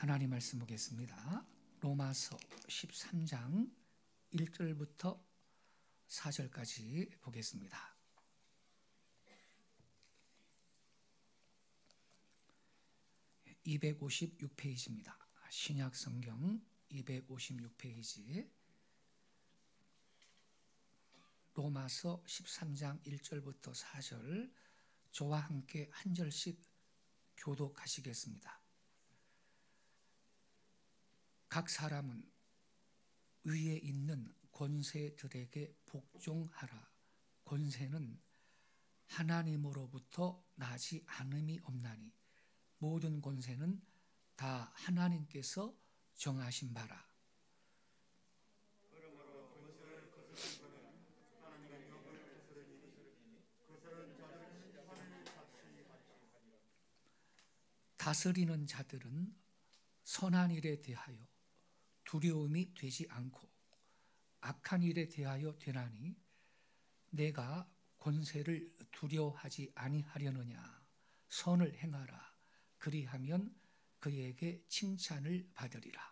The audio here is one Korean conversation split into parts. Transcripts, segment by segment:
하나님 말씀 보겠습니다. 로마서 13장 1절부터 4절까지 보겠습니다. (256페이지입니다) 신약성경 256페이지 로마서 13장 1절부터 4절 저와 함께 한 절씩 교독하시겠습니다. 각 사람은 위에 있는 권세들에게 복종하라. 권세는 하나님으로부터 나지 않음이 없나니 모든 권세는 다 하나님께서 정하신 바라. 다스리는 자들은 선한 일에 대하여 두려움이 되지 않고 악한 일에 대하여 되나니 내가 권세를 두려워하지 아니하려느냐. 선을 행하라. 그리하면 그에게 칭찬을 받으리라.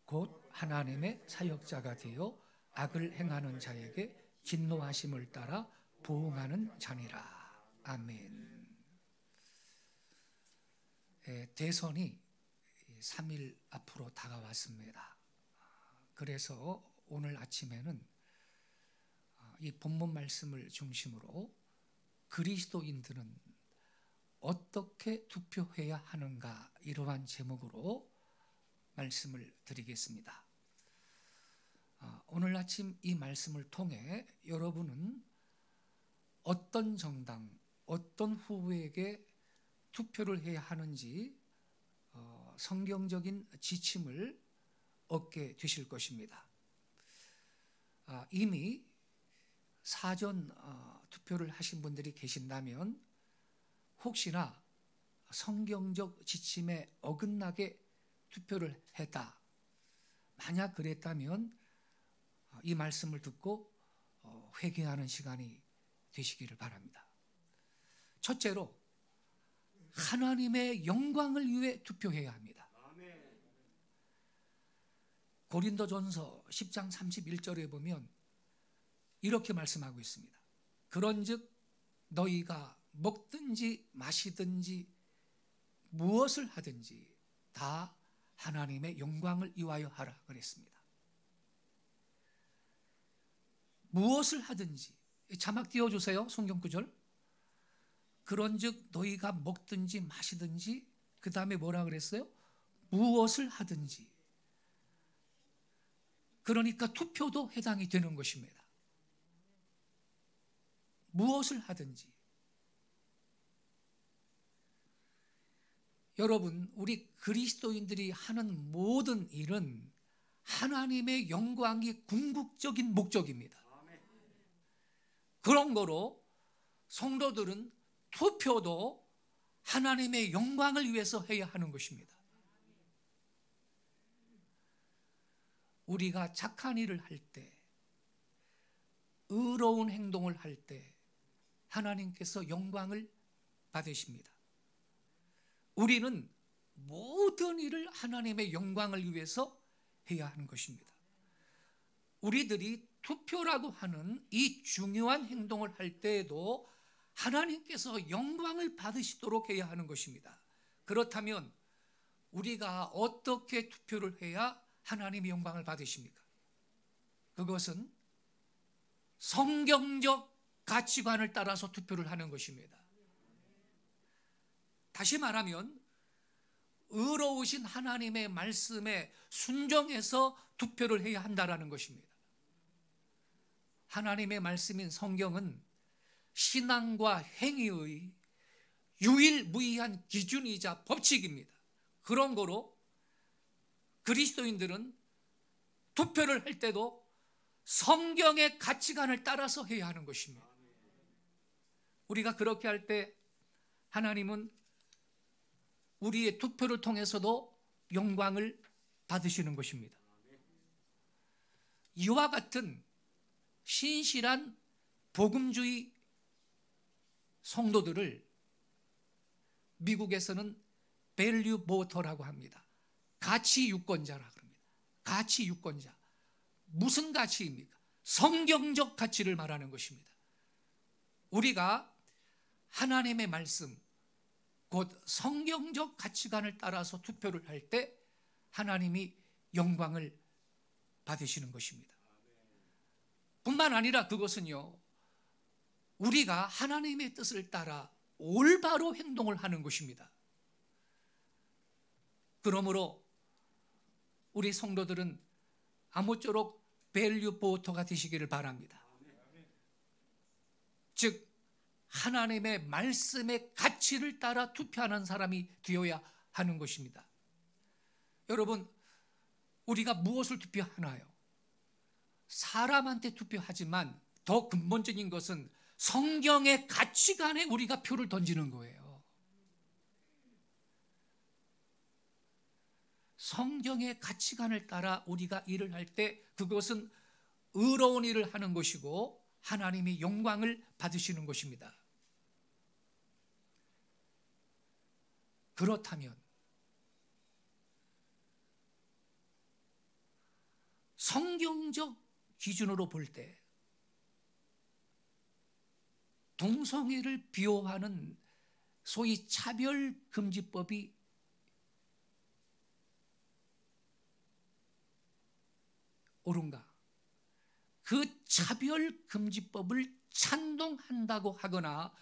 곧 하나님의 사역자가 되어 악을 행하는 자에게 진노하심을 따라 부응하는 자니라. 아멘. 대선이 3일 앞으로 다가왔습니다. 그래서 오늘 아침에는 이 본문 말씀을 중심으로 그리스도인들은 어떻게 투표해야 하는가, 이러한 제목으로 말씀을 드리겠습니다. 오늘 아침 이 말씀을 통해 여러분은 어떤 정당, 어떤 후보에게 투표를 해야 하는지 성경적인 지침을 얻게 되실 것입니다. 이미 사전 투표를 하신 분들이 계신다면 혹시나 성경적 지침에 어긋나게 투표를 했다, 만약 그랬다면 이 말씀을 듣고 회개하는 시간이 되시기를 바랍니다. 첫째로 하나님의 영광을 위해 투표해야 합니다. 고린도전서 10장 31절에 보면 이렇게 말씀하고 있습니다. 그런즉 너희가 먹든지 마시든지 무엇을 하든지 다 하나님의 영광을 위하여 하라 그랬습니다. 무엇을 하든지, 자막 띄워주세요. 성경 구절. 그런즉 너희가 먹든지 마시든지, 그 다음에 뭐라 그랬어요? 무엇을 하든지. 그러니까 투표도 해당이 되는 것입니다. 무엇을 하든지. 여러분, 우리 그리스도인들이 하는 모든 일은 하나님의 영광이 궁극적인 목적입니다. 그런 거로 성도들은 투표도 하나님의 영광을 위해서 해야 하는 것입니다. 우리가 착한 일을 할 때, 의로운 행동을 할 때 하나님께서 영광을 받으십니다. 우리는 모든 일을 하나님의 영광을 위해서 해야 하는 것입니다. 우리들이 투표라고 하는 이 중요한 행동을 할 때에도 하나님께서 영광을 받으시도록 해야 하는 것입니다. 그렇다면 우리가 어떻게 투표를 해야 하나님의 영광을 받으십니까? 그것은 성경적 가치관을 따라서 투표를 하는 것입니다. 다시 말하면 의로우신 하나님의 말씀에 순종해서 투표를 해야 한다는 것입니다. 하나님의 말씀인 성경은 신앙과 행위의 유일무이한 기준이자 법칙입니다. 그런 거로 그리스도인들은 투표를 할 때도 성경의 가치관을 따라서 해야 하는 것입니다. 우리가 그렇게 할 때 하나님은 우리의 투표를 통해서도 영광을 받으시는 것입니다. 이와 같은 신실한 복음주의 성도들을 미국에서는 밸류 보터라고 합니다. 가치 유권자라 그럽니다. 가치 유권자. 무슨 가치입니까? 성경적 가치를 말하는 것입니다. 우리가 하나님의 말씀, 곧 성경적 가치관을 따라서 투표를 할 때 하나님이 영광을 받으시는 것입니다. 뿐만 아니라 그것은요, 우리가 하나님의 뜻을 따라 올바로 행동을 하는 것입니다. 그러므로 우리 성도들은 아무쪼록 밸류 보터가 되시기를 바랍니다. 즉 하나님의 말씀의 가치를 따라 투표하는 사람이 되어야 하는 것입니다. 여러분, 우리가 무엇을 투표하나요? 사람한테 투표하지만 더 근본적인 것은 성경의 가치관에 우리가 표를 던지는 거예요. 성경의 가치관을 따라 우리가 일을 할 때 그것은 의로운 일을 하는 것이고 하나님이 영광을 받으시는 것입니다. 그렇다면 성경적 기준으로 볼 때 동성애를 비호하는 소위 차별금지법이 옳은가? 그 차별금지법을 찬동한다고 하거나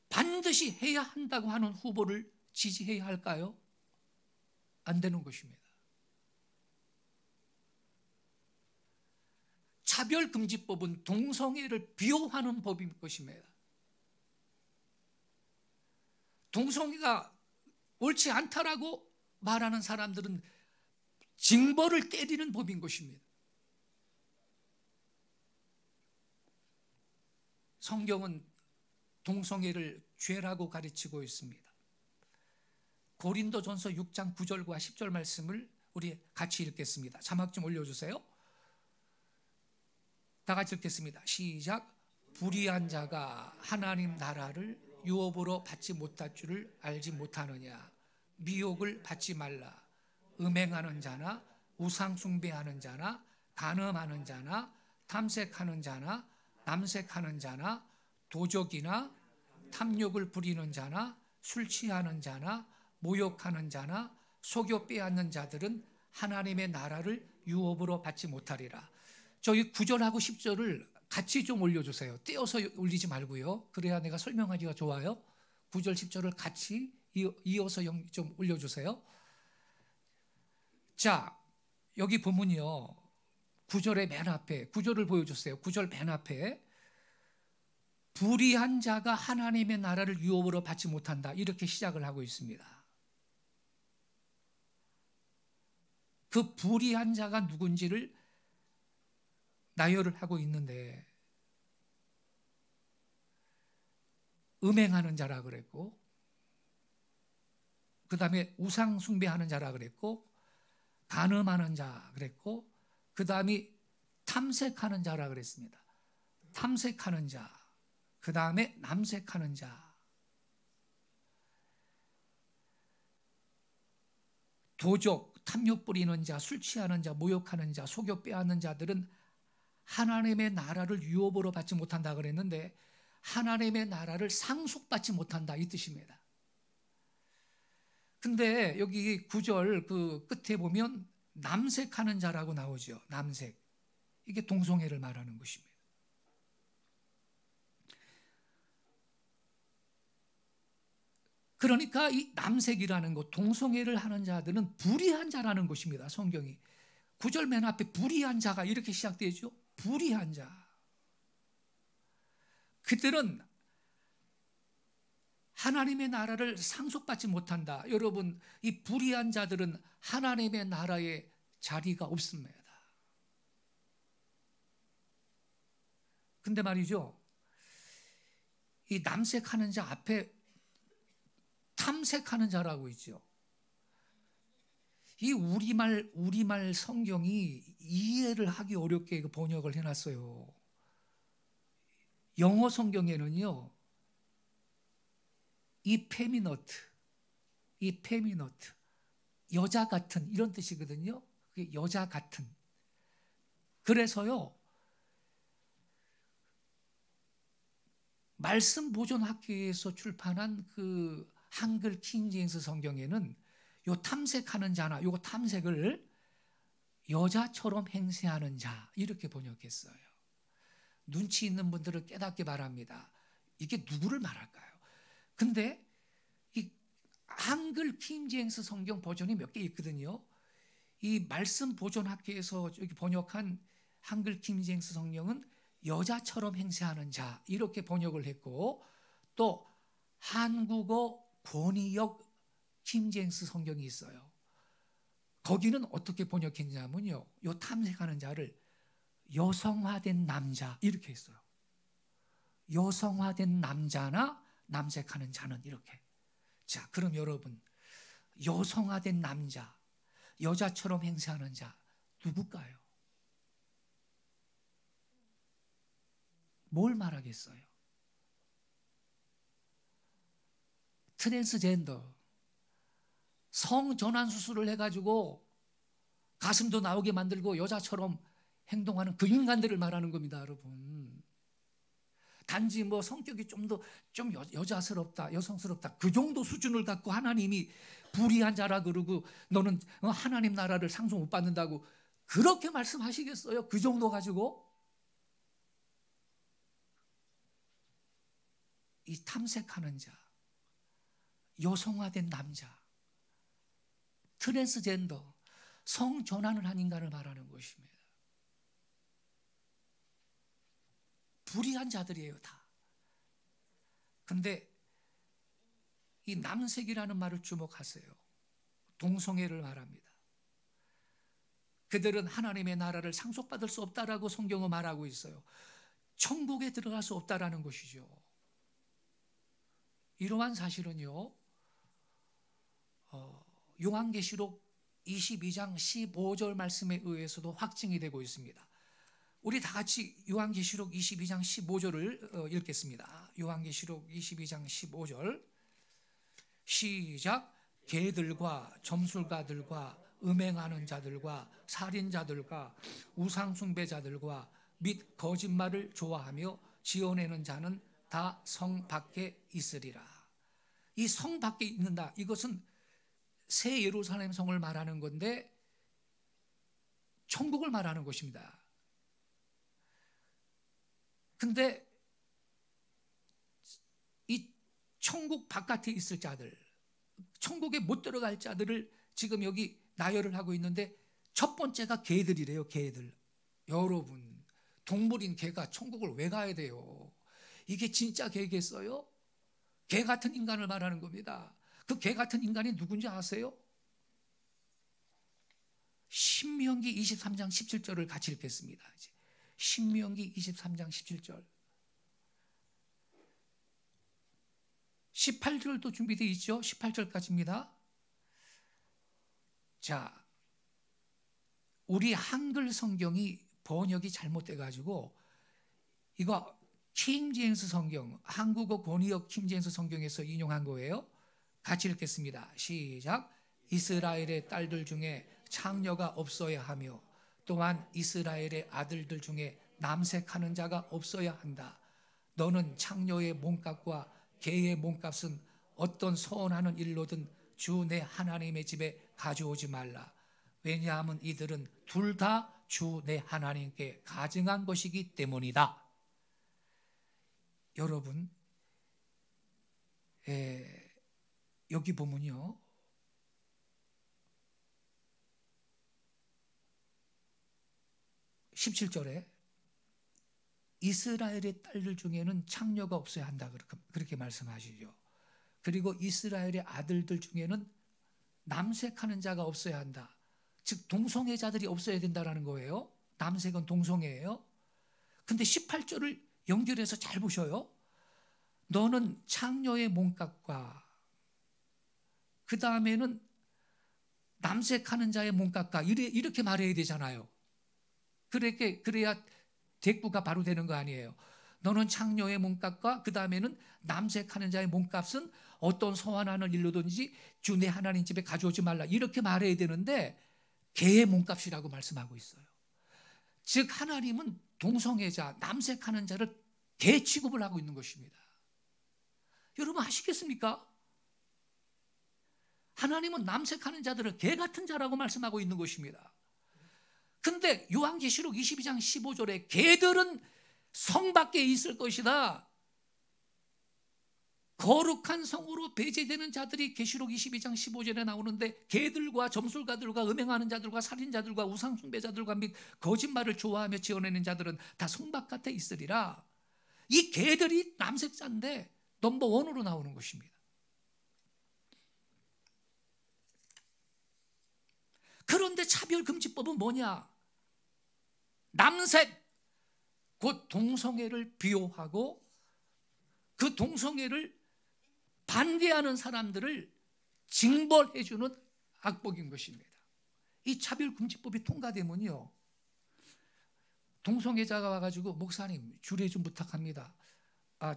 반드시 해야 한다고 하는 후보를 지지해야 할까요? 안 되는 것입니다. 차별금지법은 동성애를 비호하는 법인 것입니다. 동성애가 옳지 않다라고 말하는 사람들은 징벌을 때리는 법인 것입니다. 성경은 동성애를 죄라고 가르치고 있습니다. 고린도전서 6장 9절과 10절 말씀을 우리 같이 읽겠습니다. 자막 좀 올려주세요. 다 같이 읽겠습니다. 시작. 불의한 자가 하나님 나라를 유업으로 받지 못할 줄을 알지 못하느냐. 미혹을 받지 말라. 음행하는 자나 우상 숭배하는 자나 간음하는 자나 탐색하는 자나 남색하는 자나 도적이나 탐욕을 부리는 자나 술 취하는 자나 모욕하는 자나 속여 빼앗는 자들은 하나님의 나라를 유업으로 받지 못하리라. 저희 9절하고 10절을 같이 좀 올려주세요. 떼어서 올리지 말고요. 그래야 내가 설명하기가 좋아요. 9절 10절을 같이 이어서 좀 올려주세요. 자, 여기 보면요, 9절의 맨 앞에 9절을 보여주세요. 9절 맨 앞에 불의한 자가 하나님의 나라를 유업으로 받지 못한다, 이렇게 시작을 하고 있습니다. 그 불의한 자가 누군지를 나열을 하고 있는데 음행하는 자라 그랬고, 그 다음에 우상 숭배하는 자라 그랬고, 간음하는 자 그랬고, 그 다음에 탐색하는 자라 그랬습니다. 탐색하는 자, 그 다음에 남색하는 자, 도적, 탐욕 부리는 자, 술 취하는 자, 모욕하는 자, 속여 빼앗는 자들은 하나님의 나라를 유업으로 받지 못한다 그랬는데 하나님의 나라를 상속받지 못한다, 이 뜻입니다. 근데 여기 9절 그 끝에 보면 남색하는 자라고 나오죠. 남색. 이게 동성애를 말하는 것입니다. 그러니까 이 남색이라는 것, 동성애를 하는 자들은 불의한 자라는 것입니다. 성경이 9절 맨 앞에 불의한 자가 이렇게 시작되죠. 불의한 자. 그들은 하나님의 나라를 상속받지 못한다. 여러분, 이 불의한 자들은 하나님의 나라에 자리가 없습니다. 근데 말이죠, 이 남색하는 자 앞에 탐색하는 자라고 있죠. 이 우리말 성경이 이해를 하기 어렵게 번역을 해놨어요. 영어 성경에는요, 이페미너트, 여자 같은 이런 뜻이거든요. 그게 여자 같은. 그래서요, 말씀 보존 학회에서 출판한 그 한글 킹제임스 성경에는 요 탐색하는 자나 요거 탐색을 여자처럼 행세하는 자 이렇게 번역했어요. 눈치 있는 분들은 깨닫기 바랍니다. 이게 누구를 말할까요? 근데 이 한글 킹제임스 성경 버전이 몇 개 있거든요. 이 말씀 보존 학회에서 여기 번역한 한글 킹제임스 성경은 여자처럼 행세하는 자 이렇게 번역을 했고, 또 한국어 권위역 킹제임스 성경이 있어요. 거기는 어떻게 번역했냐면요, 요 탐색하는 자를 여성화된 남자 이렇게 했어요. 여성화된 남자나 남색하는 자는 이렇게. 자, 그럼 여러분, 여성화된 남자, 여자처럼 행세하는 자 누굴까요? 뭘 말하겠어요? 트랜스젠더, 성전환 수술을 해가지고 가슴도 나오게 만들고 여자처럼 행동하는 그 인간들을 말하는 겁니다, 여러분. 단지 뭐 성격이 좀 여자스럽다, 여성스럽다 그 정도 수준을 갖고 하나님이 불의한 자라 그러고 너는 하나님 나라를 상속 못 받는다고 그렇게 말씀하시겠어요? 그 정도 가지고? 이 탐색하는 자, 여성화된 남자, 트랜스젠더, 성전환을 한 인간을 말하는 것입니다. 불의한 자들이에요, 다. 근데 이 남색이라는 말을 주목하세요. 동성애를 말합니다. 그들은 하나님의 나라를 상속받을 수 없다라고 성경은 말하고 있어요. 천국에 들어갈 수 없다라는 것이죠. 이러한 사실은요, 요한계시록 22장 15절 말씀에 의해서도 확증이 되고 있습니다. 우리 다 같이 요한계시록 22장 15절을 읽겠습니다. 요한계시록 22장 15절 시작. 개들과 점술가들과 음행하는 자들과 살인자들과 우상숭배자들과 및 거짓말을 좋아하며 지어내는 자는 다 성 밖에 있으리라. 이 성 밖에 있는다, 이것은 새 예루살렘 성을 말하는 건데 천국을 말하는 것입니다. 근데 이 천국 바깥에 있을 자들, 천국에 못 들어갈 자들을 지금 여기 나열을 하고 있는데 첫 번째가 개들이래요. 개들. 여러분, 동물인 개가 천국을 왜 가야 돼요? 이게 진짜 개겠어요? 개 같은 인간을 말하는 겁니다. 그 개 같은 인간이 누군지 아세요? 신명기 23장 17절을 같이 읽겠습니다. 신명기 23장 17절 18절도 준비되어 있죠? 18절까지입니다. 자, 우리 한글 성경이 번역이 잘못돼가지고 이거 킹제임스 성경, 한국어 권위역 킹제임스 성경에서 인용한 거예요. 같이 읽겠습니다. 시작. 이스라엘의 딸들 중에 창녀가 없어야 하며 또한 이스라엘의 아들들 중에 남색하는 자가 없어야 한다. 너는 창녀의 몸값과 개의 몸값은 어떤 서원하는 일로든 주 내 하나님의 집에 가져오지 말라. 왜냐하면 이들은 둘 다 주 내 하나님께 가증한 것이기 때문이다. 여러분, 여기 보면요, (17절에) 이스라엘의 딸들 중에는 창녀가 없어야 한다 그렇게 말씀하시죠. 그리고 이스라엘의 아들들 중에는 남색하는 자가 없어야 한다. 즉 동성애자들이 없어야 된다는 거예요. 남색은 동성애예요. 근데 18절을 연결해서 잘 보셔요. 너는 창녀의 몸값과 그 다음에는 남색하는 자의 몸값과 이렇게 말해야 되잖아요. 그래야 대꾸가 바로 되는 거 아니에요. 너는 창녀의 몸값과 그 다음에는 남색하는 자의 몸값은 어떤 서원하는 일로든지 주 내 하나님 집에 가져오지 말라, 이렇게 말해야 되는데 개의 몸값이라고 말씀하고 있어요. 즉 하나님은 동성애자, 남색하는 자를 개 취급을 하고 있는 것입니다. 여러분 아시겠습니까? 하나님은 남색하는 자들을 개 같은 자라고 말씀하고 있는 것입니다. 근데 요한계시록 22장 15절에 개들은 성 밖에 있을 것이다, 거룩한 성으로 배제되는 자들이 계시록 22장 15절에 나오는데, 개들과 점술가들과 음행하는 자들과 살인자들과 우상숭배자들과 및 거짓말을 좋아하며 지어내는 자들은 다 성 바깥에 있으리라. 이 개들이 남색자인데 넘버 원으로 나오는 것입니다. 그런데 차별금지법은 뭐냐? 남색, 곧 동성애를 비호하고 그 동성애를 반대하는 사람들을 징벌해 주는 악법인 것입니다. 이 차별금지법이 통과되면요, 동성애자가 와가지고 목사님 주례 좀 부탁합니다.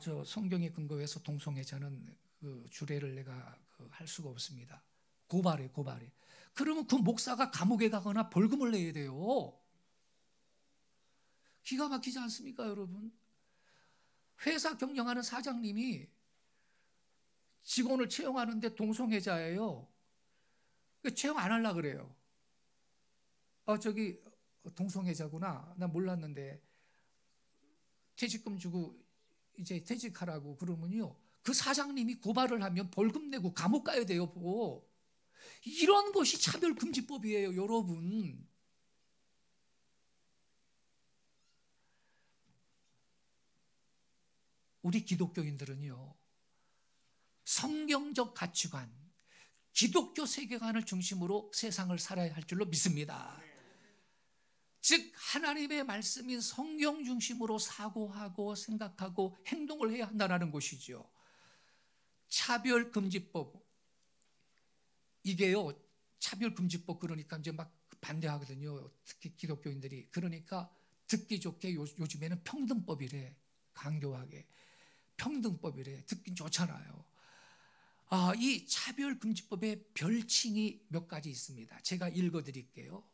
저 성경에 근거해서 동성애자는 그 주례를 내가 할 수가 없습니다. 고발해. 그러면 그 목사가 감옥에 가거나 벌금을 내야 돼요. 기가 막히지 않습니까, 여러분? 회사 경영하는 사장님이 직원을 채용하는데 동성애자예요. 채용 안 하려고 그래요. 저기 동성애자구나, 난 몰랐는데 퇴직금 주고 이제 퇴직하라고 그러면요, 그 사장님이 고발을 하면 벌금 내고 감옥 가야 돼요. 이런 것이 차별금지법이에요, 여러분. 우리 기독교인들은요, 성경적 가치관, 기독교 세계관을 중심으로 세상을 살아야 할 줄로 믿습니다. 즉 하나님의 말씀인 성경 중심으로 사고하고 생각하고 행동을 해야 한다는 것이죠. 차별금지법, 이게요, 차별금지법 그러니까 이제 막 반대하거든요, 특히 기독교인들이. 그러니까 듣기 좋게 요즘에는 평등법이래, 강교하게 평등법이래, 듣긴 좋잖아요. 이 차별금지법의 별칭이 몇 가지 있습니다. 제가 읽어드릴게요.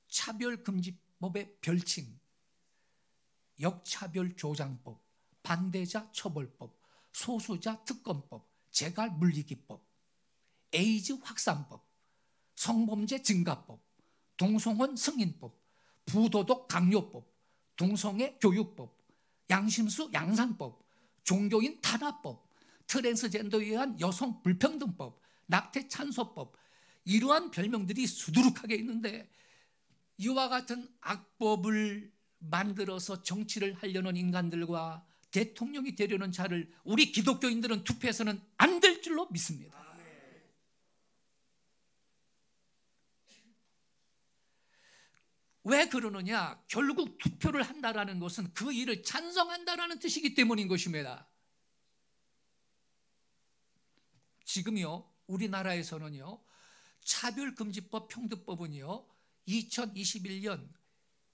차별금지법의 별칭: 역차별조장법, 반대자 처벌법, 소수자 특검법, 재갈물리기법, 에이즈 확산법, 성범죄 증가법, 동성혼 승인법, 부도덕 강요법, 동성애 교육법, 양심수 양산법, 종교인 탄압법, 트랜스젠더에 의한 여성 불평등법, 낙태 찬소법, 이러한 별명들이 수두룩하게 있는데, 이와 같은 악법을 만들어서 정치를 하려는 인간들과 대통령이 되려는 자를 우리 기독교인들은 투표해서는 안 될 줄로 믿습니다. 왜 그러느냐? 결국 투표를 한다는 것은 그 일을 찬성한다는 뜻이기 때문인 것입니다. 지금요, 우리나라에서는요, 차별금지법, 평등법은요 2021년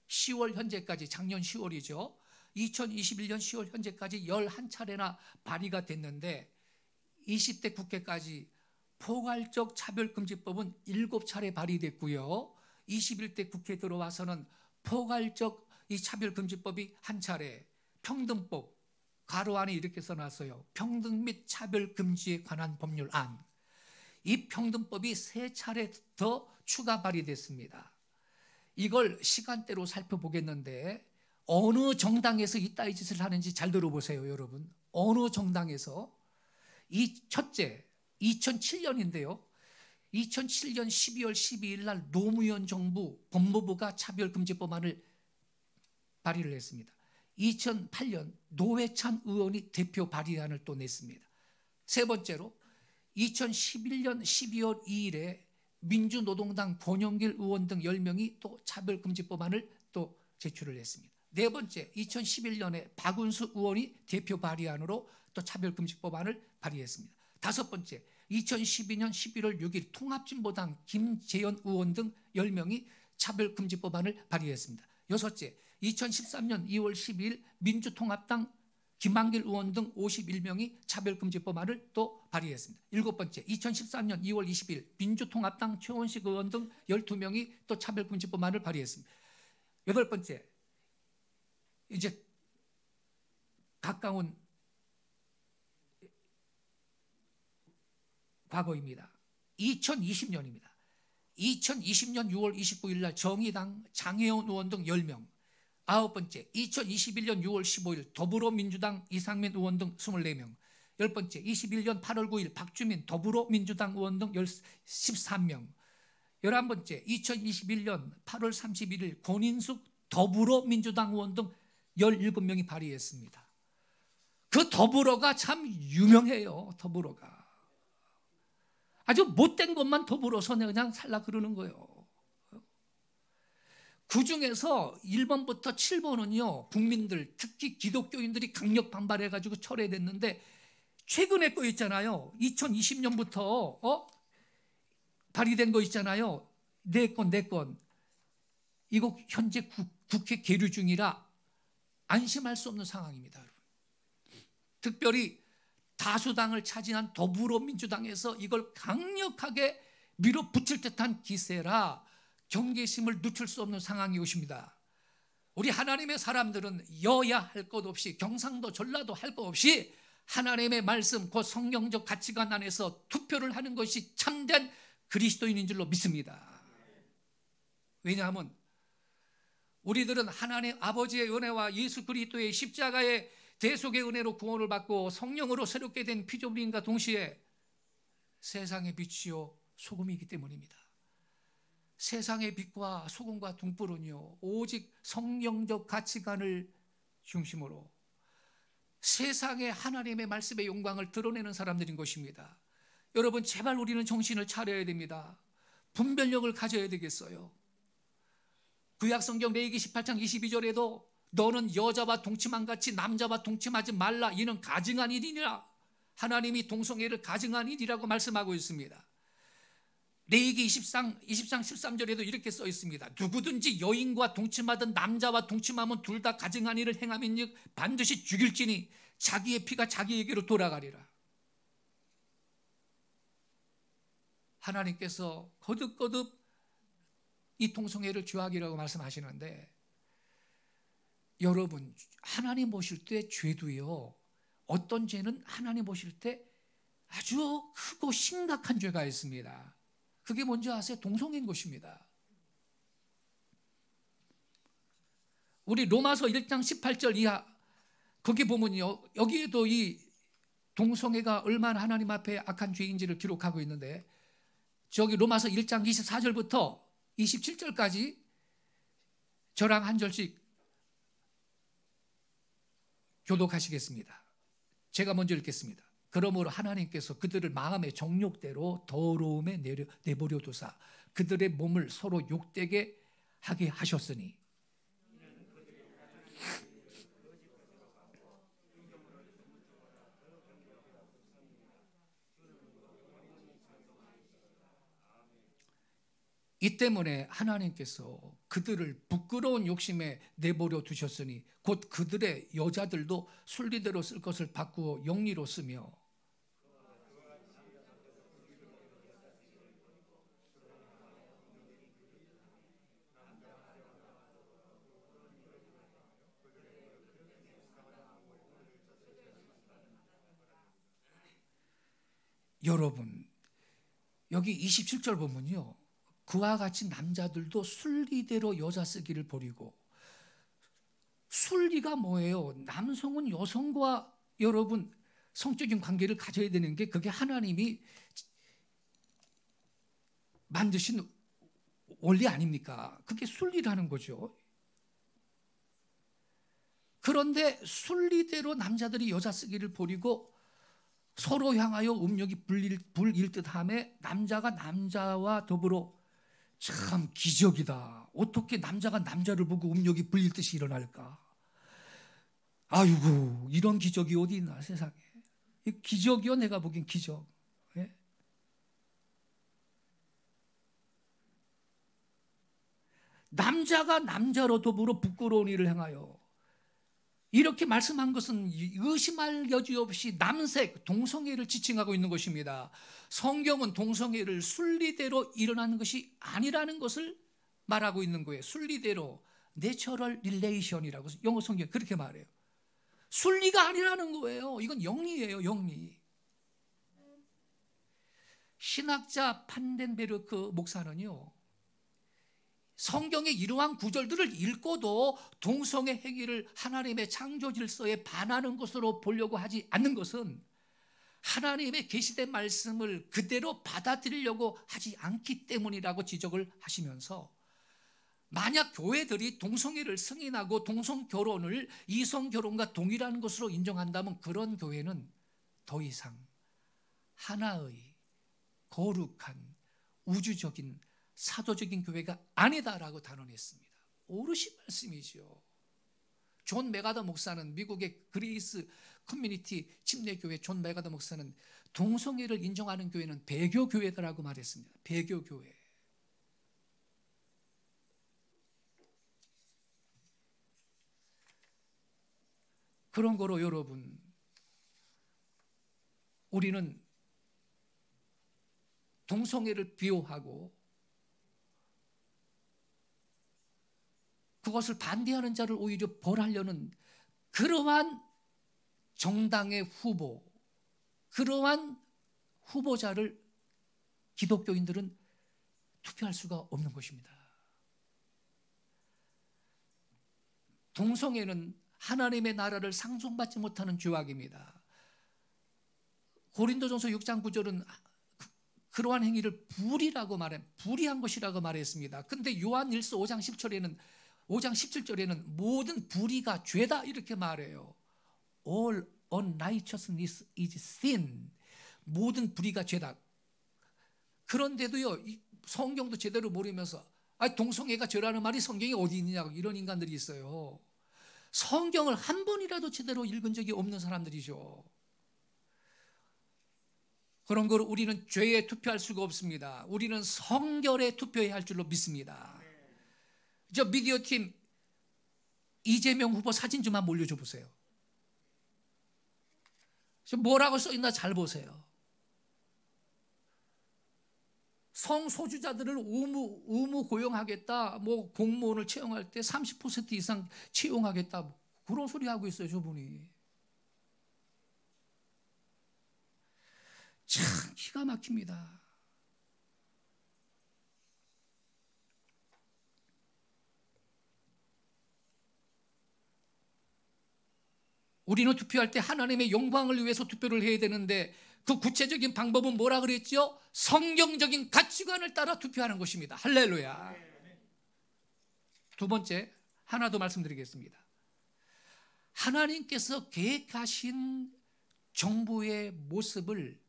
10월 현재까지, 작년 10월이죠 2021년 10월 현재까지 11차례나 발의가 됐는데, 20대 국회까지 포괄적 차별금지법은 7차례 발의됐고요, 21대 국회에 들어와서는 포괄적 이 차별금지법이 1차례, 평등법 가로 안에 이렇게 써놨어요. 평등 및 차별금지에 관한 법률안. 이 평등법이 3차례 더 추가 발의됐습니다. 이걸 시간대로 살펴보겠는데, 어느 정당에서 이따위 짓을 하는지 잘 들어보세요, 여러분. 어느 정당에서. 첫째, 2007년인데요 2007년 12월 12일 날 노무현 정부 법무부가 차별금지법안을 발의를 했습니다. 2008년 노회찬 의원이 대표 발의안을 또 냈습니다. 세 번째로 2011년 12월 2일에 민주노동당 권영길 의원 등 10명이 또 차별금지법안을 또 제출을 했습니다. 네 번째, 2011년에 박은수 의원이 대표 발의안으로 또 차별금지법안을 발의했습니다. 다섯 번째, 2012년 11월 6일 통합진보당 김재현 의원 등 10명이 차별금지법안을 발의했습니다. 여섯째, 2013년 2월 12일 민주통합당 김한길 의원 등 51명이 차별금지법안을 또 발의했습니다. 일곱 번째, 2014년 2월 20일 민주통합당 최원식 의원 등 12명이 또 차별금지법안을 발의했습니다. 여덟 번째, 이제 가까운 과거입니다. 2020년입니다. 2020년 6월 29일 날 정의당 장혜원 의원 등 10명. 아홉 번째, 2021년 6월 15일 더불어민주당 이상민 의원 등 24명. 열 번째, 21년 8월 9일 박주민 더불어민주당 의원 등 13명. 11번째, 2021년 8월 31일 권인숙 더불어민주당 의원 등 17명이 발의했습니다. 그 더불어가 참 유명해요. 더불어가 아주 못된 것만 더불어서 그냥 살라 그러는 거예요. 그 중에서 1번부터 7번은요 국민들, 특히 기독교인들이 강력 반발해가지고 철회됐는데, 최근에 거 있잖아요. 2020년부터 발의된 거 있잖아요. 내 건 이거 현재 국회 계류 중이라 안심할 수 없는 상황입니다. 여러분. 특별히 다수당을 차지한 더불어민주당에서 이걸 강력하게 밀어붙일 듯한 기세라 경계심을 늦출 수 없는 상황이 오십니다. 우리 하나님의 사람들은 여야 할 것 없이, 경상도 전라도 할 것 없이 하나님의 말씀, 그 성경적 가치관 안에서 투표를 하는 것이 참된 그리스도인인 줄로 믿습니다. 왜냐하면 우리들은 하나님 아버지의 은혜와 예수 그리스도의 십자가의 대속의 은혜로 구원을 받고 성령으로 새롭게 된 피조물인과 동시에 세상의 빛이요 소금이기 때문입니다. 세상의 빛과 소금과 등불은요 오직 성령적 가치관을 중심으로 세상에 하나님의 말씀의 영광을 드러내는 사람들인 것입니다. 여러분, 제발 우리는 정신을 차려야 됩니다. 분별력을 가져야 되겠어요. 구약성경 레위기 18장 22절에도 너는 여자와 동침한 같이 남자와 동침하지 말라, 이는 가증한 일이니라. 하나님이 동성애를 가증한 일이라고 말씀하고 있습니다. 레위기 20장 13절에도 이렇게 써 있습니다. 누구든지 여인과 동침하든 남자와 동침하면 둘 다 가증한 일을 행함인즉 반드시 죽일지니 자기의 피가 자기에게로 돌아가리라. 하나님께서 거듭거듭 이 동성애를 죄악이라고 말씀하시는데, 여러분, 하나님 보실 때 죄도요, 어떤 죄는 하나님 보실 때 아주 크고 심각한 죄가 있습니다. 그게 뭔지 아세요? 동성애인 것입니다. 우리 로마서 1장 18절 이하 거기 보면요, 여기에도 이 동성애가 얼마나 하나님 앞에 악한 죄인지를 기록하고 있는데, 저기 로마서 1장 24절부터 27절까지 저랑 한 절씩 교독하시겠습니다. 제가 먼저 읽겠습니다. 그러므로 하나님께서 그들을 마음의 정욕대로 더러움에 내버려 두사 그들의 몸을 서로 욕되게 하게 하셨으니, 이 때문에 하나님께서 그들을 부끄러운 욕심에 내버려 두셨으니 곧 그들의 여자들도 순리대로 쓸 것을 바꾸어 영리로 쓰며, 여러분, 여기 27절 보면요, 그와 같이 남자들도 순리대로 여자 쓰기를 버리고, 순리가 뭐예요? 남성은 여성과 여러분 성적인 관계를 가져야 되는 게, 그게 하나님이 만드신 원리 아닙니까? 그게 순리라는 거죠. 그런데 순리대로 남자들이 여자 쓰기를 버리고 서로 향하여 음욕이 불일 듯함에 남자가 남자와 더불어, 참 기적이다. 어떻게 남자가 남자를 보고 음욕이 불릴 듯이 일어날까? 아이고, 이런 기적이 어디 있나 세상에. 이 기적이요, 내가 보기엔 기적. 예? 남자가 남자로 더불어 부끄러운 일을 행하여, 이렇게 말씀한 것은 의심할 여지 없이 남색, 동성애를 지칭하고 있는 것입니다. 성경은 동성애를 순리대로 일어나는 것이 아니라는 것을 말하고 있는 거예요. 순리대로, 내처럴 릴레이션이라고 영어 성경 그렇게 말해요. 순리가 아니라는 거예요. 이건 영리예요, 영리. 신학자 판덴베르크 목사는요, 성경의 이러한 구절들을 읽고도 동성애 행위를 하나님의 창조 질서에 반하는 것으로 보려고 하지 않는 것은 하나님의 계시된 말씀을 그대로 받아들이려고 하지 않기 때문이라고 지적을 하시면서, 만약 교회들이 동성애를 승인하고 동성 결혼을 이성 결혼과 동일한 것으로 인정한다면 그런 교회는 더 이상 하나의 거룩한 우주적인 사도적인 교회가 아니다라고 단언했습니다. 오르신 말씀이죠. 존 메가더 목사는, 미국의 그레이스 커뮤니티 침례교회 존 메가더 목사는 동성애를 인정하는 교회는 배교교회다라고 말했습니다. 배교교회. 그런 거로 여러분, 우리는 동성애를 비호하고 그것을 반대하는 자를 오히려 벌하려는 그러한 정당의 후보, 그러한 후보자를 기독교인들은 투표할 수가 없는 것입니다. 동성애는 하나님의 나라를 상속받지 못하는 죄악입니다. 고린도전서 6장 9절은 그러한 행위를 불의라고 불의한 것이라고 말했습니다. 그런데 요한일서 5장 17절에는 모든 불의가 죄다 이렇게 말해요. All unrighteousness is sin. 모든 불의가 죄다. 그런데도요, 성경도 제대로 모르면서 동성애가 죄라는 말이 성경에 어디 있느냐고 이런 인간들이 있어요. 성경을 한 번이라도 제대로 읽은 적이 없는 사람들이죠. 그런 걸 우리는 죄에 투표할 수가 없습니다. 우리는 성결에 투표해야 할 줄로 믿습니다. 저 미디어 팀 이재명 후보 사진 좀 한번 올려줘 보세요. 뭐라고 써있나 잘 보세요. 성소주자들을 의무 고용하겠다, 뭐 공무원을 채용할 때 30% 이상 채용하겠다, 그런 소리 하고 있어요, 저분이. 참 기가 막힙니다. 우리는 투표할 때 하나님의 영광을 위해서 투표를 해야 되는데 그 구체적인 방법은 뭐라 그랬죠? 성경적인 가치관을 따라 투표하는 것입니다. 할렐루야. 두 번째, 하나 더 말씀드리겠습니다. 하나님께서 계획하신 정부의 모습을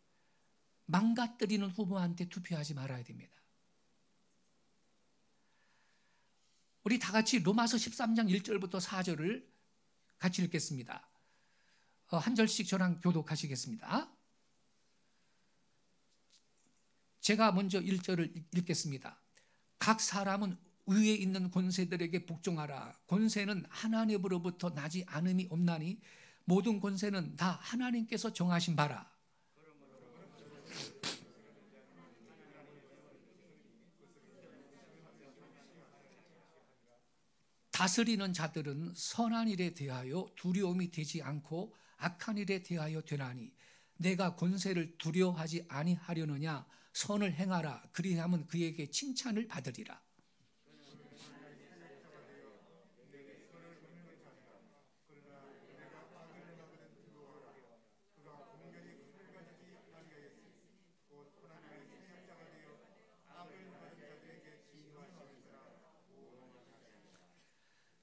망가뜨리는 후보한테 투표하지 말아야 됩니다. 우리 다 같이 로마서 13장 1절부터 4절을 같이 읽겠습니다. 한 절씩 저랑 교독하시겠습니다. 제가 먼저 1절을 읽겠습니다. 각 사람은 위에 있는 권세들에게 복종하라. 권세는 하나님으로부터 나지 않음이 없나니 모든 권세는 다 하나님께서 정하신 바라. 다스리는 자들은 선한 일에 대하여 두려움이 되지 않고 악한 일에 대하여 되나니 내가 권세를 두려워하지 아니하려느냐. 선을 행하라. 그리하면 그에게 칭찬을 받으리라.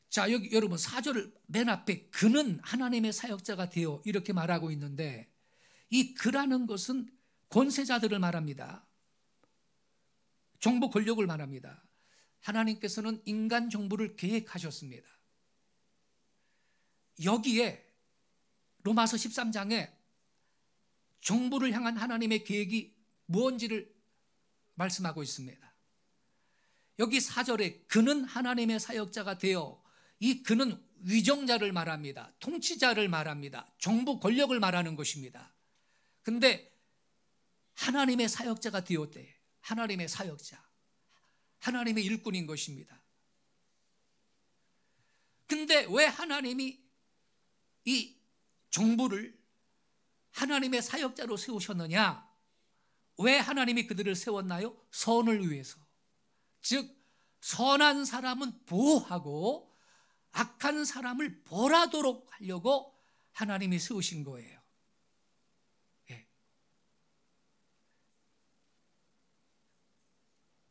자, 여기 여러분 4절 맨 앞에 그는 하나님의 사역자가 되어 이렇게 말하고 있는데, 이 그라는 것은 권세자들을 말합니다. 정부 권력을 말합니다. 하나님께서는 인간 정부를 계획하셨습니다. 여기에 로마서 13장에 정부를 향한 하나님의 계획이 무엇인지를 말씀하고 있습니다. 여기 4절에 그는 하나님의 사역자가 되어, 이 그는 위정자를 말합니다. 통치자를 말합니다. 정부 권력을 말하는 것입니다. 근데 하나님의 사역자가 되었대. 하나님의 사역자, 하나님의 일꾼인 것입니다. 근데 왜 하나님이 이 정부를 하나님의 사역자로 세우셨느냐? 왜 하나님이 그들을 세웠나요? 선을 위해서. 즉 선한 사람은 보호하고 악한 사람을 벌하도록 하려고 하나님이 세우신 거예요. 예.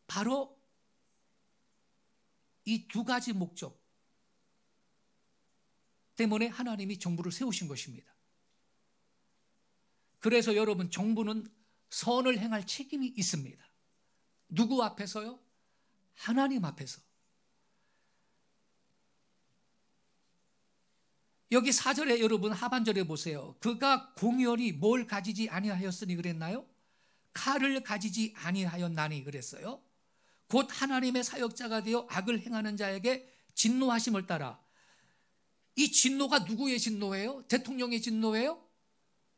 바로 이 두 가지 목적 때문에 하나님이 정부를 세우신 것입니다. 그래서 여러분, 정부는 선을 행할 책임이 있습니다. 누구 앞에서요? 하나님 앞에서. 여기 4절에 여러분 하반절에 보세요. 그가 공연히 뭘 가지지 아니하였으니 그랬나요? 칼을 가지지 아니하였나니 그랬어요. 곧 하나님의 사역자가 되어 악을 행하는 자에게 진노하심을 따라. 이 진노가 누구의 진노예요? 대통령의 진노예요?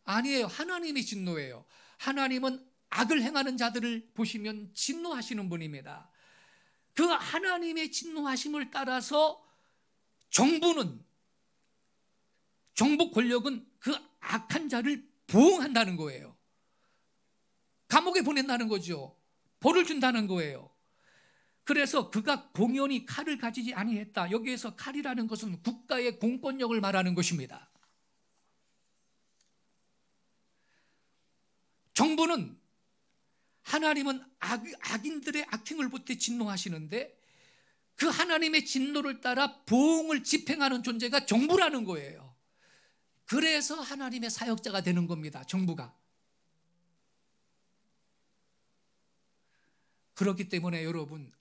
아니에요. 하나님의 진노예요. 하나님은 악을 행하는 자들을 보시면 진노하시는 분입니다. 그 하나님의 진노하심을 따라서 정부 권력은 그 악한 자를 보응한다는 거예요. 감옥에 보낸다는 거죠. 벌을 준다는 거예요. 그래서 그가 공연히 칼을 가지지 아니했다. 여기에서 칼이라는 것은 국가의 공권력을 말하는 것입니다. 정부는, 하나님은 악인들의 악행을 볼 때 진노하시는데 그 하나님의 진노를 따라 보응을 집행하는 존재가 정부라는 거예요. 그래서 하나님의 사역자가 되는 겁니다. 정부가. 그렇기 때문에 여러분,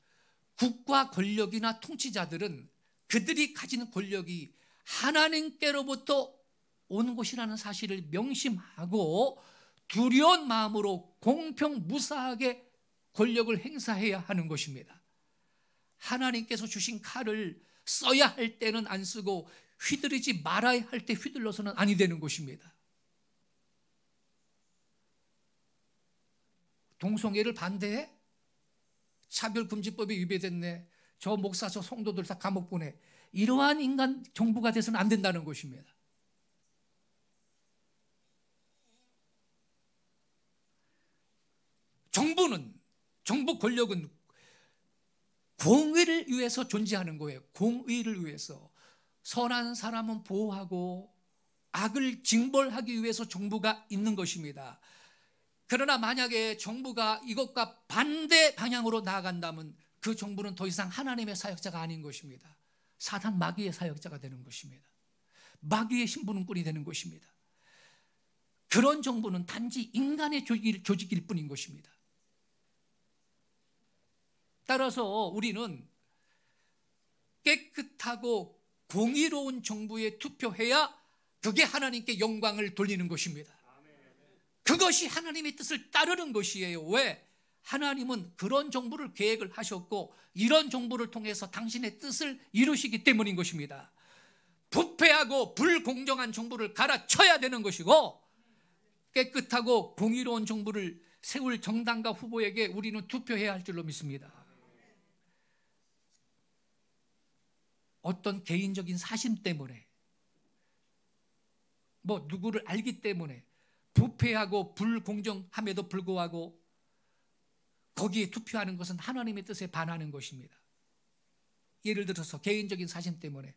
국가 권력이나 통치자들은 그들이 가진 권력이 하나님께로부터 온 것이라는 사실을 명심하고 두려운 마음으로 공평무사하게 권력을 행사해야 하는 것입니다. 하나님께서 주신 칼을 써야 할 때는 안 쓰고 휘두르지 말아야 할 때 휘둘러서는 아니 되는 것입니다. 동성애를 반대해? 차별금지법이 위배됐네. 저 목사, 저 성도들 다 감옥 보내. 이러한 인간 정부가 돼서는 안 된다는 것입니다. 정부 권력은 공의를 위해서 존재하는 거예요. 공의를 위해서. 선한 사람은 보호하고 악을 징벌하기 위해서 정부가 있는 것입니다. 그러나 만약에 정부가 이것과 반대 방향으로 나아간다면 그 정부는 더 이상 하나님의 사역자가 아닌 것입니다. 사단 마귀의 사역자가 되는 것입니다. 마귀의 신부름꾼이 되는 것입니다. 그런 정부는 단지 인간의 조직일 뿐인 것입니다. 따라서 우리는 깨끗하고 공의로운 정부에 투표해야 그게 하나님께 영광을 돌리는 것입니다. 그것이 하나님의 뜻을 따르는 것이에요. 왜? 하나님은 그런 정부를 계획을 하셨고 이런 정부를 통해서 당신의 뜻을 이루시기 때문인 것입니다. 부패하고 불공정한 정부를 갈아쳐야 되는 것이고 깨끗하고 공의로운 정부를 세울 정당과 후보에게 우리는 투표해야 할 줄로 믿습니다. 어떤 개인적인 사심 때문에, 누구를 알기 때문에 부패하고 불공정함에도 불구하고 거기에 투표하는 것은 하나님의 뜻에 반하는 것입니다. 예를 들어서 개인적인 사심 때문에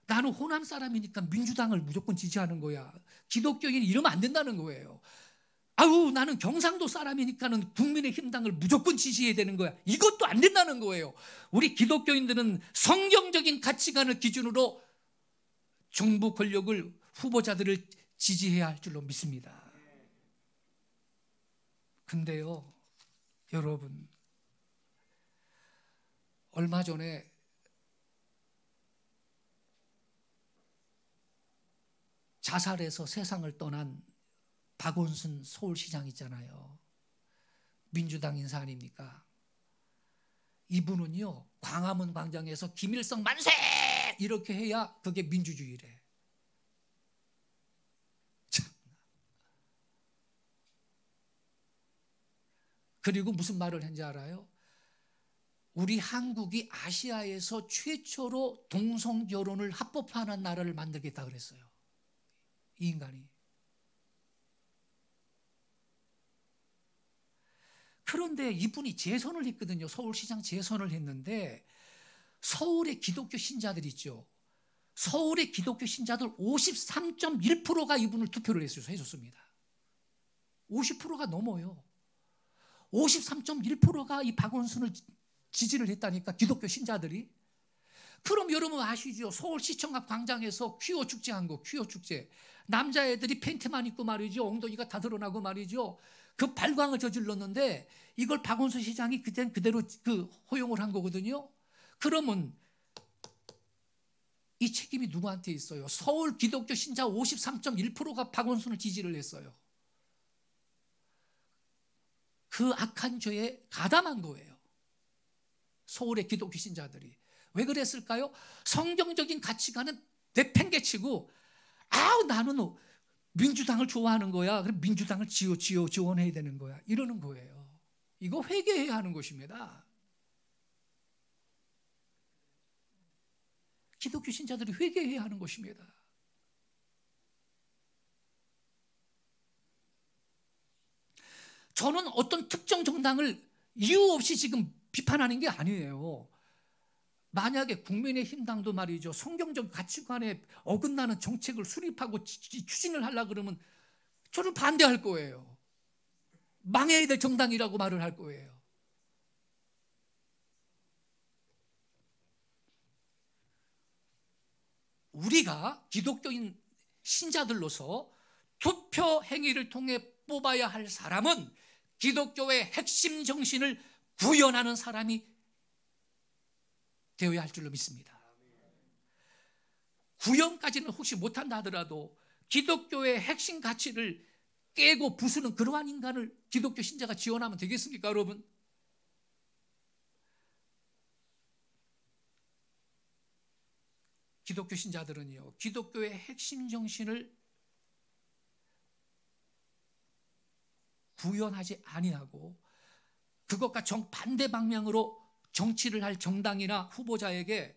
나는 호남 사람이니까 민주당을 무조건 지지하는 거야. 기독교인이 이러면 안 된다는 거예요. 나는 경상도 사람이니까는 국민의힘당을 무조건 지지해야 되는 거야. 이것도 안 된다는 거예요. 우리 기독교인들은 성경적인 가치관을 기준으로 정부 권력을, 후보자들을 지지해야 할 줄로 믿습니다. 근데요, 여러분, 얼마 전에 자살해서 세상을 떠난 박원순 서울시장 있잖아요. 민주당 인사 아닙니까? 이분은요, 광화문 광장에서 김일성 만세! 이렇게 해야 그게 민주주의래. 참. 그리고 무슨 말을 했는지 알아요? 우리 한국이 아시아에서 최초로 동성결혼을 합법화하는 나라를 만들겠다 그랬어요. 이 인간이. 그런데 이분이 재선을 했거든요. 서울시장 재선을 했는데 서울의 기독교 신자들 있죠. 서울의 기독교 신자들 53.1%가 이분을 투표를 해줬습니다. 50%가 넘어요. 53.1%가 이 박원순을 지지를 했다니까, 기독교 신자들이. 그럼 여러분 아시죠? 서울시청 앞 광장에서 퀴어 축제 한 거, 퀴어 축제. 남자애들이 팬티만 입고 말이죠. 엉덩이가 다 드러나고 말이죠. 그 발광을 저질렀는데 이걸 박원순 시장이 그대로 허용을 한 거거든요. 그러면 이 책임이 누구한테 있어요? 서울 기독교 신자 53.1%가 박원순을 지지를 했어요. 그 악한 죄에 가담한 거예요. 서울의 기독교 신자들이. 왜 그랬을까요? 성경적인 가치관은 내팽개치고, 나는 민주당을 좋아하는 거야. 그럼 민주당을 지원해야 되는 거야. 이러는 거예요. 이거 회개해야 하는 것입니다. 기독교 신자들이 회개해야 하는 것입니다. 저는 어떤 특정 정당을 이유 없이 지금 비판하는 게 아니에요. 만약에 국민의힘당도 말이죠, 성경적 가치관에 어긋나는 정책을 수립하고 추진을 하려고 그러면 저는 반대할 거예요. 망해야 될 정당이라고 말을 할 거예요. 우리가 기독교인 신자들로서 투표 행위를 통해 뽑아야 할 사람은 기독교의 핵심 정신을 구현하는 사람이 되어야 할 줄로 믿습니다. 구현까지는 혹시 못한다 하더라도 기독교의 핵심 가치를 깨고 부수는 그러한 인간을 기독교 신자가 지원하면 되겠습니까, 여러분? 기독교 신자들은요, 기독교의 핵심 정신을 구현하지 아니하고 그것과 정반대 방향으로 정치를 할 정당이나 후보자에게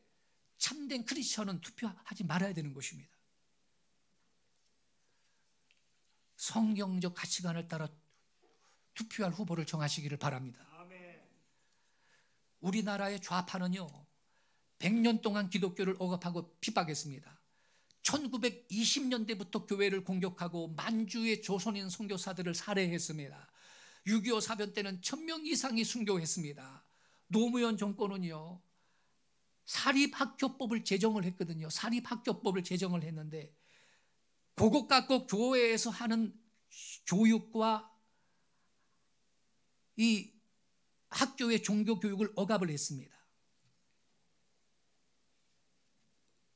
참된 크리스천은 투표하지 말아야 되는 것입니다. 성경적 가치관을 따라 투표할 후보를 정하시기를 바랍니다. 우리나라의 좌파는요, 100년 동안 기독교를 억압하고 핍박했습니다. 1920년대부터 교회를 공격하고 만주의 조선인 선교사들을 살해했습니다. 6.25 사변 때는 1000명 이상이 순교했습니다. 노무현 정권은요, 사립학교법을 제정을 했거든요. 사립학교법을 제정을 했는데 그것 갖고 교회에서 하는 교육과 이 학교의 종교 교육을 억압을 했습니다.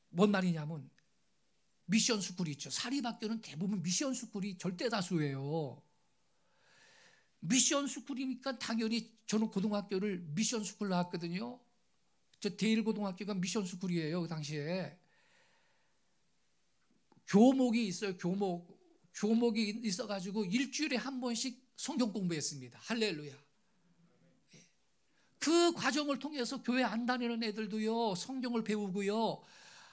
뭔 말이냐면 미션 스쿨이 있죠. 사립학교는 대부분 미션 스쿨이 절대 다수예요. 미션 스쿨이니까 당연히 저는 고등학교를 미션 스쿨 나왔거든요. 저 대일고등학교가 미션 스쿨이에요. 그 당시에 교목이 있어요. 교목이 있어가지고 일주일에 한 번씩 성경 공부했습니다. 할렐루야. 그 과정을 통해서 교회 안 다니는 애들도요, 성경을 배우고요,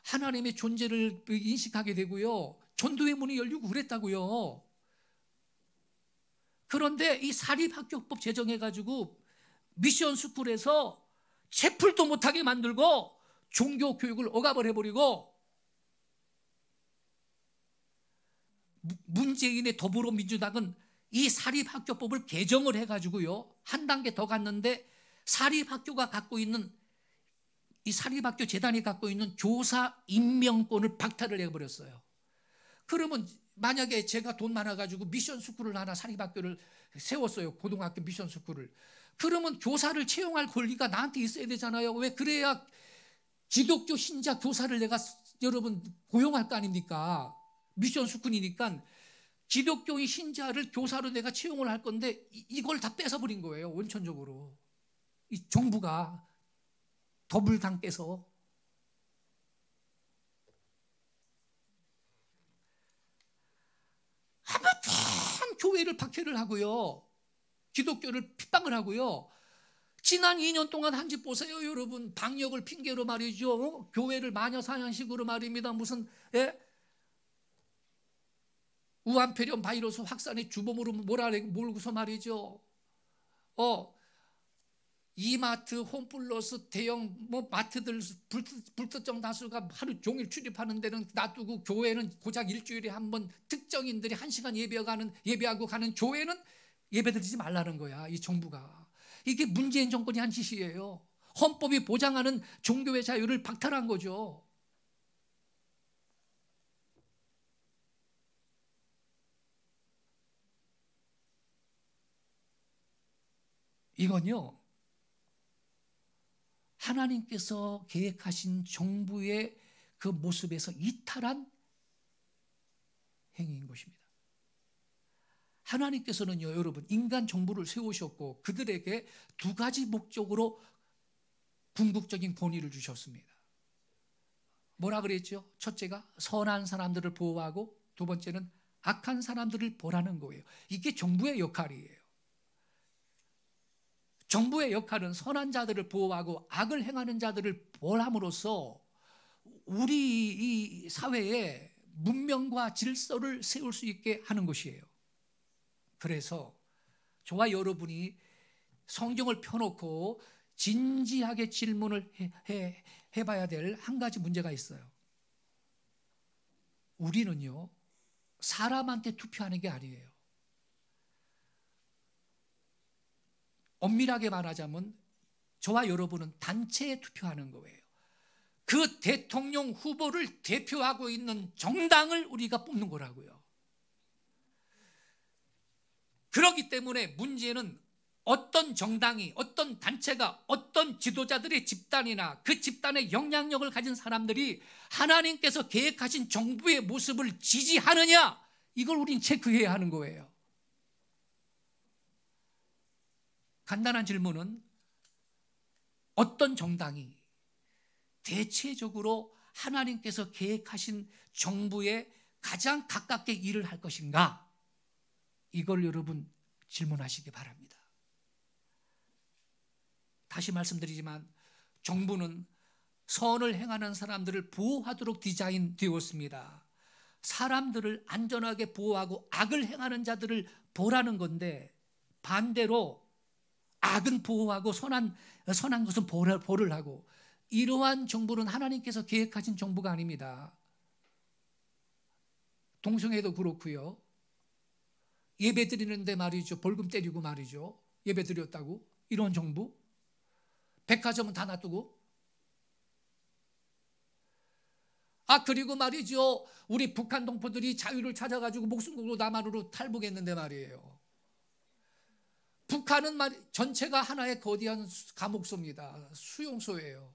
하나님의 존재를 인식하게 되고요, 전도의 문이 열리고 그랬다고요. 그런데 이 사립학교법 제정해가지고 미션 스쿨에서 채플도 못하게 만들고 종교 교육을 억압을 해버리고, 문재인의 더불어민주당은 이 사립학교법을 개정을 해가지고요, 한 단계 더 갔는데 사립학교가 갖고 있는, 이 사립학교 재단이 갖고 있는 교사 임명권을 박탈을 해버렸어요. 그러면 만약에 제가 돈 많아가지고 미션 스쿨을 하나, 사립학교를 세웠어요. 고등학교 미션 스쿨을. 그러면 교사를 채용할 권리가 나한테 있어야 되잖아요. 왜? 그래야 기독교 신자 교사를 내가 여러분 고용할 거 아닙니까? 미션 스쿨이니까 기독교인 신자를 교사로 내가 채용을 할 건데 이걸 다 뺏어버린 거예요. 원천적으로 이 정부가 더블당 뺏어. 하마터면 교회를 박해를 하고요, 기독교를 핍박을 하고요. 지난 2년 동안 한 집 보세요, 여러분. 방역을 핑계로 말이죠, 교회를 마녀사냥식으로 말입니다. 무슨 우한폐렴 바이러스 확산의 주범으로 몰고서 말이죠. 이마트, 홈플러스, 대형 마트들 불특정 다수가 하루 종일 출입하는 데는 놔두고 교회는 고작 일주일에 한 번 특정인들이 1시간 예배하고 가는 교회는 예배드리지 말라는 거야, 이 정부가. 이게 문재인 정권이 한 짓이에요. 헌법이 보장하는 종교의 자유를 박탈한 거죠. 이건요, 하나님께서 계획하신 정부의 그 모습에서 이탈한 행위인 것입니다. 하나님께서는요, 여러분, 인간 정부를 세우셨고 그들에게 두 가지 목적으로 궁극적인 권위를 주셨습니다. 뭐라 그랬죠? 첫째가 선한 사람들을 보호하고, 두 번째는 악한 사람들을 보라는 거예요. 이게 정부의 역할이에요. 정부의 역할은 선한 자들을 보호하고 악을 행하는 자들을 보함으로써 우리 이 사회에 문명과 질서를 세울 수 있게 하는 것이에요. 그래서 저와 여러분이 성경을 펴놓고 진지하게 질문을 해봐야 될 한 가지 문제가 있어요. 우리는요, 사람한테 투표하는 게 아니에요. 엄밀하게 말하자면 저와 여러분은 단체에 투표하는 거예요. 그 대통령 후보를 대표하고 있는 정당을 우리가 뽑는 거라고요. 그렇기 때문에 문제는 어떤 정당이, 어떤 단체가, 어떤 지도자들의 집단이나 그 집단의 영향력을 가진 사람들이 하나님께서 계획하신 정부의 모습을 지지하느냐, 이걸 우린 체크해야 하는 거예요. 간단한 질문은, 어떤 정당이 대체적으로 하나님께서 계획하신 정부에 가장 가깝게 일을 할 것인가? 이걸 여러분 질문하시기 바랍니다. 다시 말씀드리지만 정부는 선을 행하는 사람들을 보호하도록 디자인되었습니다. 사람들을 안전하게 보호하고 악을 행하는 자들을 보라는 건데, 반대로 악은 보호하고 선한 것은 보호를 하고, 이러한 정부는 하나님께서 계획하신 정부가 아닙니다. 동성애도 그렇고요. 예배 드리는데 말이죠, 벌금 때리고 말이죠, 예배 드렸다고, 이런 정부. 백화점은 다 놔두고. 그리고 말이죠, 우리 북한 동포들이 자유를 찾아가지고 목숨 걸고 남한으로 탈북했는데 말이에요, 북한은 전체가 하나의 거대한 감옥소입니다. 수용소예요.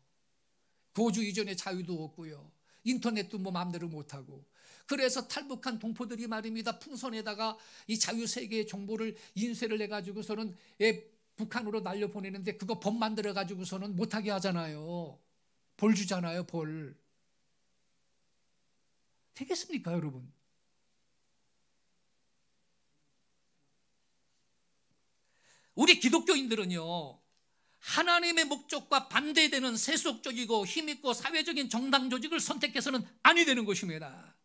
거주 이전의 자유도 없고요, 인터넷도 마음대로 못하고. 그래서 탈북한 동포들이 말입니다, 풍선에다가 이 자유세계의 정보를 인쇄를 해가지고서는 북한으로 날려보내는데, 그거 법 만들어가지고서는 못하게 하잖아요. 벌 주잖아요, 벌. 되겠습니까, 여러분? 우리 기독교인들은요, 하나님의 목적과 반대되는 세속적이고 힘있고 사회적인 정당 조직을 선택해서는 아니 되는 것입니다.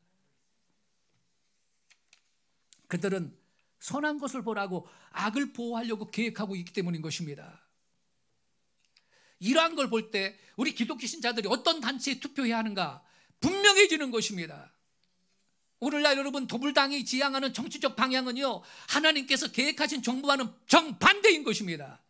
그들은 선한 것을 보라고 악을 보호하려고 계획하고 있기 때문인 것입니다. 이러한 걸 볼 때 우리 기독교 신자들이 어떤 단체에 투표해야 하는가 분명해지는 것입니다. 오늘날 여러분, 더불당이 지향하는 정치적 방향은요, 하나님께서 계획하신 정부와는 정반대인 것입니다.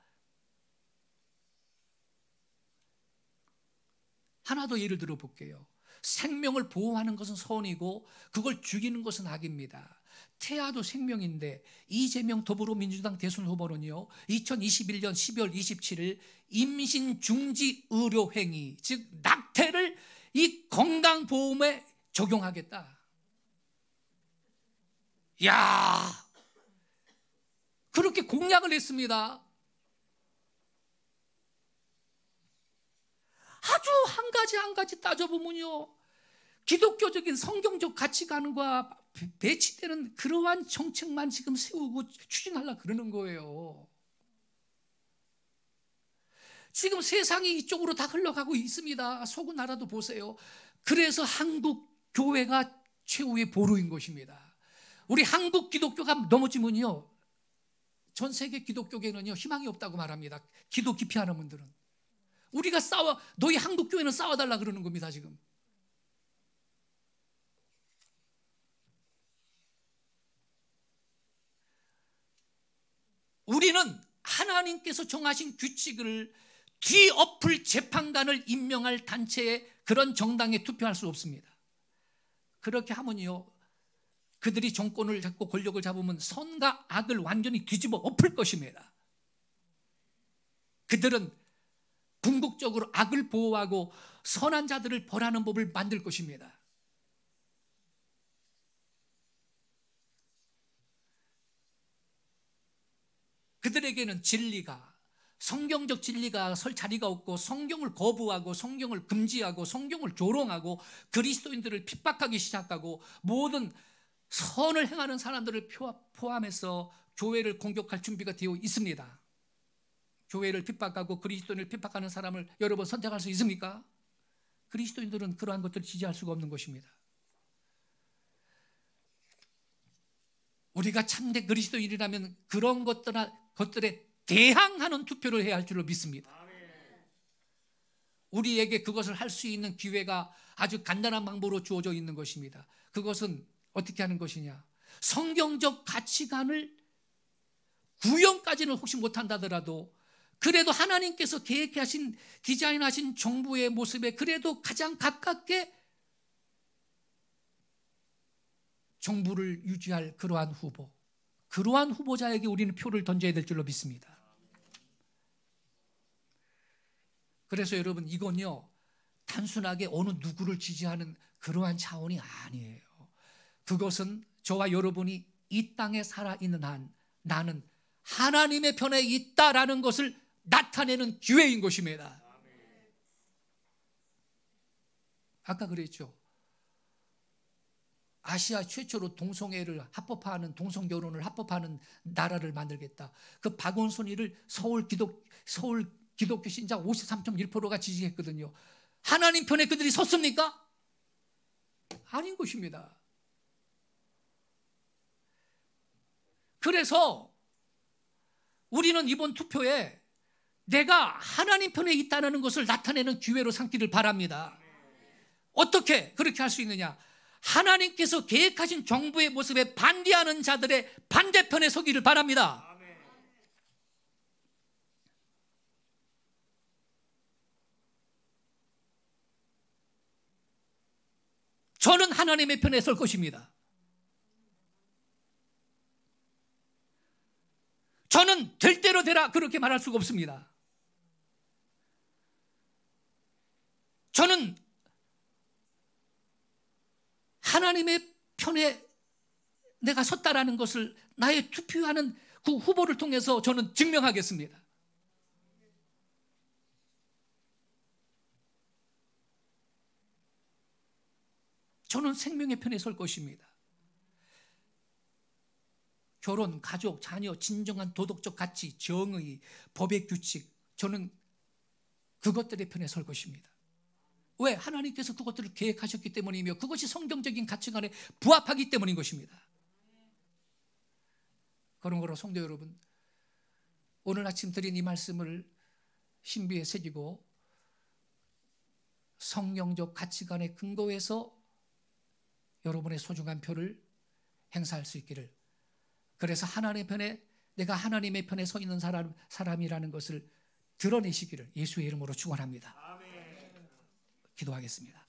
하나 더 예를 들어 볼게요. 생명을 보호하는 것은 선이고 그걸 죽이는 것은 악입니다. 태아도 생명인데 이재명 더불어민주당 대선 후보는요, 2021년 12월 27일 임신 중지 의료 행위, 즉 낙태를 이 건강보험에 적용하겠다. 야, 그렇게 공약을 했습니다. 아주 한 가지 따져보면요, 기독교적인 성경적 가치관과 배치되는 그러한 정책만 지금 세우고 추진하려고 그러는 거예요. 지금 세상이 이쪽으로 다 흘러가고 있습니다. 서구 나라도 보세요. 그래서 한국 교회가 최후의 보루인 것입니다. 우리 한국 기독교가 넘어지면요, 전 세계 기독교계는요 희망이 없다고 말합니다. 기도 깊이 하는 분들은. 우리가 너희 한국 교회는 싸워달라 그러는 겁니다. 지금 우리는 하나님께서 정하신 규칙을 뒤엎을 재판관을 임명할 단체에, 그런 정당에 투표할 수 없습니다. 그렇게 하면요, 그들이 정권을 잡고 권력을 잡으면 선과 악을 완전히 뒤집어 엎을 것입니다. 그들은 궁극적으로 악을 보호하고 선한 자들을 벌하는 법을 만들 것입니다. 그들에게는 진리가, 성경적 진리가 설 자리가 없고, 성경을 거부하고 성경을 금지하고 성경을 조롱하고 그리스도인들을 핍박하기 시작하고 모든 선을 행하는 사람들을 포함해서 교회를 공격할 준비가 되어 있습니다. 교회를 핍박하고 그리스도인을 핍박하는 사람을 여러분 선택할 수 있습니까? 그리스도인들은 그러한 것들을 지지할 수가 없는 것입니다. 우리가 참된 그리스도인이라면 그런 것들에 대항하는 투표를 해야 할 줄로 믿습니다. 우리에게 그것을 할 수 있는 기회가 아주 간단한 방법으로 주어져 있는 것입니다. 그것은 어떻게 하는 것이냐? 성경적 가치관을 구현까지는 혹시 못한다더라도 그래도 하나님께서 계획하신, 디자인하신 정부의 모습에 그래도 가장 가깝게 정부를 유지할 그러한 후보자에게 우리는 표를 던져야 될 줄로 믿습니다. 그래서 여러분, 이건요 단순하게 어느 누구를 지지하는 그러한 차원이 아니에요. 그것은 저와 여러분이 이 땅에 살아있는 한 나는 하나님의 편에 있다라는 것을 나타내는 기회인 것입니다. 아까 그랬죠. 아시아 최초로 동성애를 합법화하는, 동성결혼을 합법화하는 나라를 만들겠다. 그 박원순이를 서울 기독교 신자 53.1%가 지지했거든요. 하나님 편에 그들이 섰습니까? 아닌 것입니다. 그래서 우리는 이번 투표에 내가 하나님 편에 있다는 것을 나타내는 기회로 삼기를 바랍니다. 어떻게 그렇게 할 수 있느냐? 하나님께서 계획하신 정부의 모습에 반대하는 자들의 반대편에 서기를 바랍니다. 저는 하나님의 편에 설 것입니다. 저는 될 대로 되라 그렇게 말할 수가 없습니다. 저는 하나님의 편에 내가 섰다라는 것을 나의 투표하는 그 후보를 통해서 저는 증명하겠습니다. 저는 생명의 편에 설 것입니다. 결혼, 가족, 자녀, 진정한 도덕적 가치, 정의, 법의 규칙, 저는 그것들의 편에 설 것입니다. 왜? 하나님께서 그것들을 계획하셨기 때문이며 그것이 성경적인 가치관에 부합하기 때문인 것입니다. 그런 거로 성도 여러분, 오늘 아침 드린 이 말씀을 신비에 새기고 성경적 가치관에 근거해서 여러분의 소중한 표를 행사할 수 있기를, 그래서 하나님의 편에, 내가 하나님의 편에 서 있는 사람이라는 것을 드러내시기를 예수의 이름으로 축원합니다. 기도하겠습니다.